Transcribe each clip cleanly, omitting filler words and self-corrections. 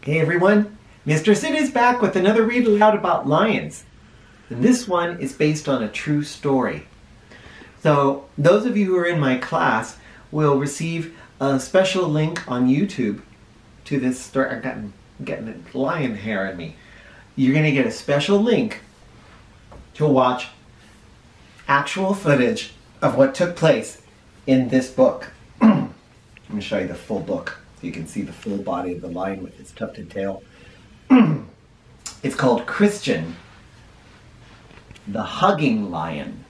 Hey everyone, Mr. Sid is back with another read aloud about lions. And this one is based on a true story. So those of you who are in my class will receive a special link on YouTube to this story. I'm getting a lion hair in me. You're going to get a special link to watch actual footage of what took place in this book. I'm going to show you the full book so you can see the full body of the lion with its tufted tail. It's called Christian, the Hugging Lion.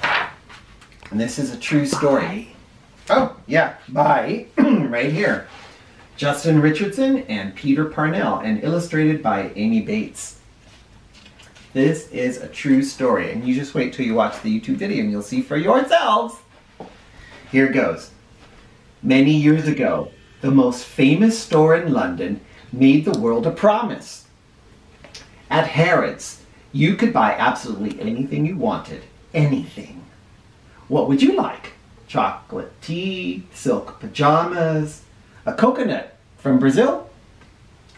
And this is a true story. Oh, yeah, by right here. Justin Richardson and Peter Parnell, and illustrated by Amy Bates. This is a true story, and you just wait till you watch the YouTube video and you'll see for yourselves. Here it goes. Many years ago, the most famous store in London made the world a promise. At Harrods, you could buy absolutely anything you wanted. Anything. What would you like? Chocolate tea, silk pajamas, a coconut from Brazil?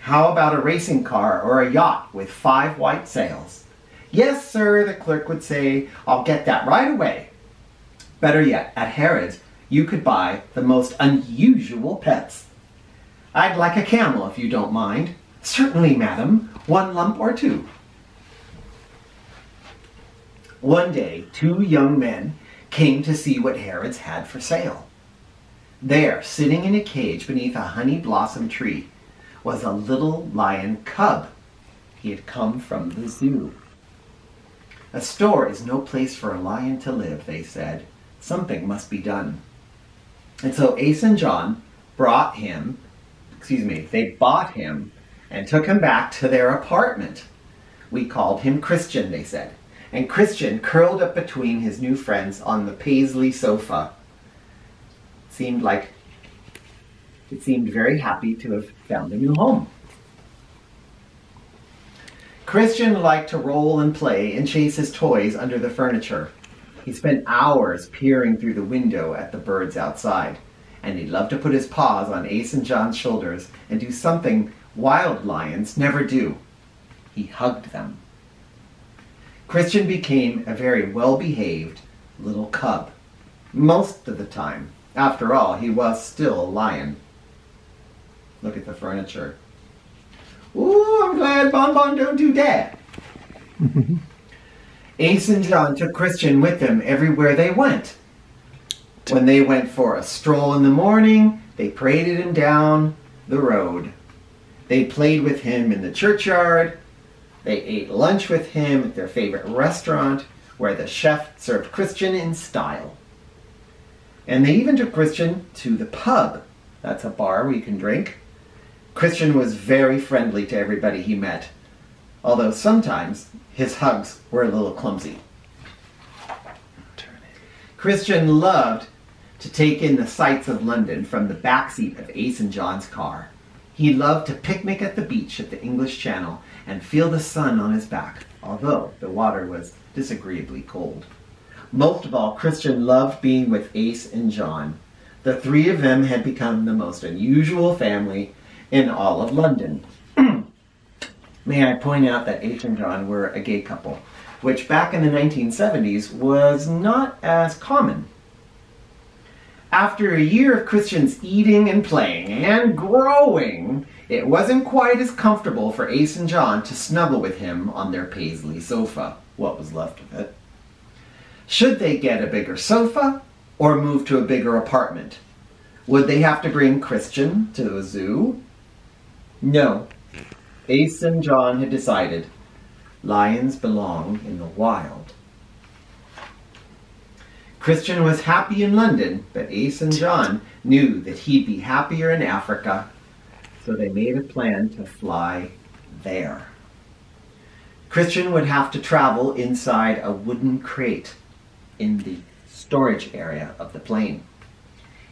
How about a racing car or a yacht with 5 white sails? Yes, sir, the clerk would say, I'll get that right away. Better yet, at Harrods, you could buy the most unusual pets. I'd like a camel if you don't mind. Certainly, madam, 1 lump or 2. One day, 2 young men came to see what Harrods had for sale. There, sitting in a cage beneath a honey blossom tree, was a little lion cub. He had come from the zoo. A store is no place for a lion to live, they said. Something must be done. And so Ace and John bought him and took him back to their apartment. We called him Christian, they said. And Christian curled up between his new friends on the paisley sofa. It seemed very happy to have found a new home. Christian liked to roll and play and chase his toys under the furniture. He spent hours peering through the window at the birds outside, and he loved to put his paws on Ace and John's shoulders and do something wild lions never do. He hugged them. Christian became a very well-behaved little cub, most of the time. After all, he was still a lion. Look at the furniture. Ooh, I'm glad Bonbon don't do that. Ace and John took Christian with them everywhere they went. When they went for a stroll in the morning, they paraded him down the road. They played with him in the churchyard. They ate lunch with him at their favorite restaurant, where the chef served Christian in style. And they even took Christian to the pub. That's a bar where you can drink. Christian was very friendly to everybody he met, although sometimes his hugs were a little clumsy. Christian loved to take in the sights of London from the backseat of Ace and John's car. He loved to picnic at the beach at the English Channel and feel the sun on his back, although the water was disagreeably cold. Most of all, Christian loved being with Ace and John. The 3 of them had become the most unusual family in all of London. May I point out that Ace and John were a gay couple, which back in the 1970s was not as common. After a year of Christian's eating and playing and growing, it wasn't quite as comfortable for Ace and John to snuggle with him on their paisley sofa, what was left of it. Should they get a bigger sofa or move to a bigger apartment? Would they have to bring Christian to the zoo? No. Ace and John had decided lions belong in the wild. Christian was happy in London, but Ace and John knew that he'd be happier in Africa, so they made a plan to fly there. Christian would have to travel inside a wooden crate in the storage area of the plane.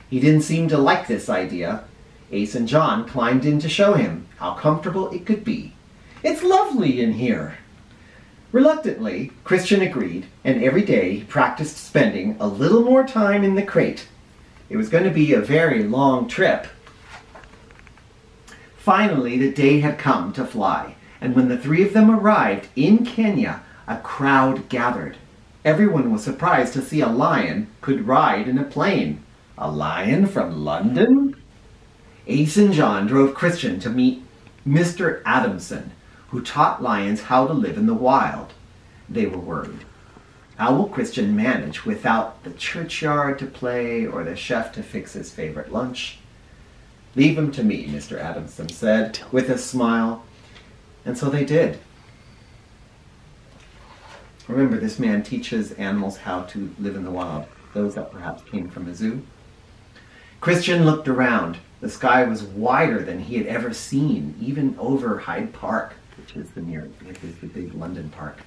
He didn't seem to like this idea. Ace and John climbed in to show him how comfortable it could be. It's lovely in here. Reluctantly, Christian agreed, and every day he practiced spending a little more time in the crate. It was going to be a very long trip. Finally, the day had come to fly, and when the three of them arrived in Kenya, a crowd gathered. Everyone was surprised to see a lion could ride in a plane. A lion from London? Ace and John drove Christian to meet Mr. Adamson, who taught lions how to live in the wild. They were worried. How will Christian manage without the churchyard to play or the chef to fix his favorite lunch? Leave him to me, Mr. Adamson said, with a smile. And so they did. Remember, this man teaches animals how to live in the wild, those that perhaps came from a zoo. Christian looked around. The sky was wider than he had ever seen, even over Hyde Park, which is the big London park.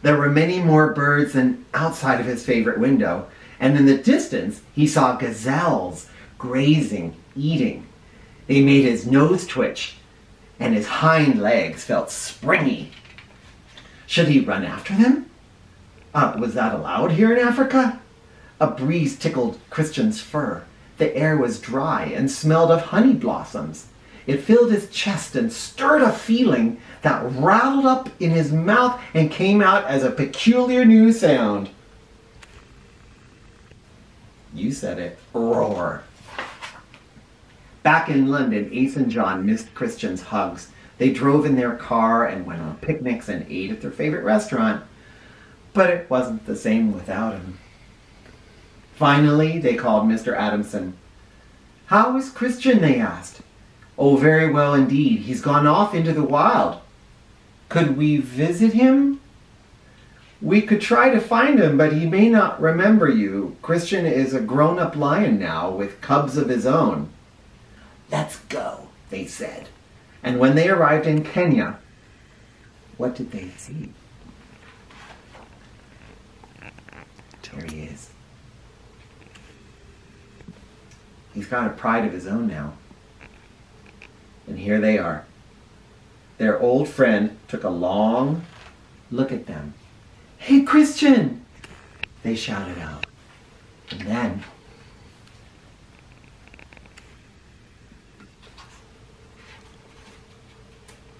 There were many more birds than outside of his favorite window, and in the distance he saw gazelles grazing, eating. They made his nose twitch, and his hind legs felt springy. Should he run after them? Was that allowed here in Africa? A breeze tickled Christian's fur. The air was dry and smelled of honey blossoms. It filled his chest and stirred a feeling that rattled up in his mouth and came out as a peculiar new sound. You said it. Roar. Back in London, Ace and John missed Christian's hugs. They drove in their car and went on picnics and ate at their favorite restaurant. But it wasn't the same without him. Finally, they called Mr. Adamson. How is Christian? They asked. Oh, very well indeed. He's gone off into the wild. Could we visit him? We could try to find him, but he may not remember you. Christian is a grown-up lion now with cubs of his own. Let's go, they said. And when they arrived in Kenya, what did they see? There he is. He's got a pride of his own now. And here they are. Their old friend took a long look at them. Hey, Christian! They shouted out. And then,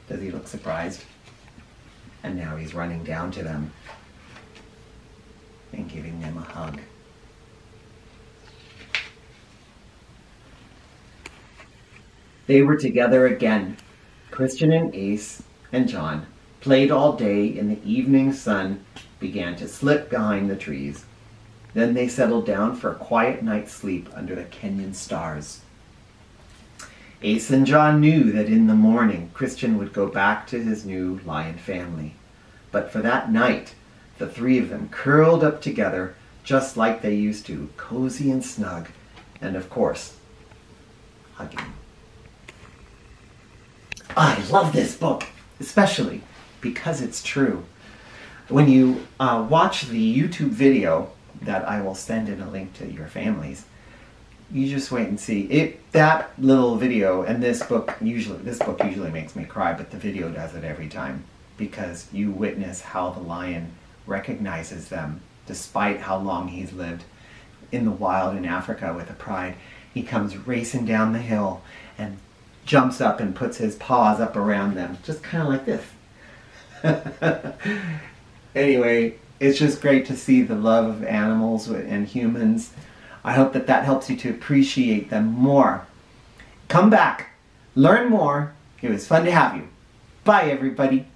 does he look surprised? And now he's running down to them and giving them a hug. They were together again. Christian and Ace and John played all day, and the evening sun began to slip behind the trees. Then they settled down for a quiet night's sleep under the Kenyan stars. Ace and John knew that in the morning Christian would go back to his new lion family. But for that night, the three of them curled up together just like they used to, cozy and snug, and of course, hugging. I love this book, especially because it's true. When you watch the YouTube video that I will send in a link to your families, you just wait and see. That little video and this book usually makes me cry, but the video does it every time, because you witness how the lion recognizes them despite how long he's lived in the wild in Africa with a pride. He comes racing down the hill and jumps up and puts his paws up around them, just kind of like this. Anyway, it's just great to see the love of animals and humans. I hope that that helps you to appreciate them more. Come back, learn more. It was fun to have you. Bye, everybody.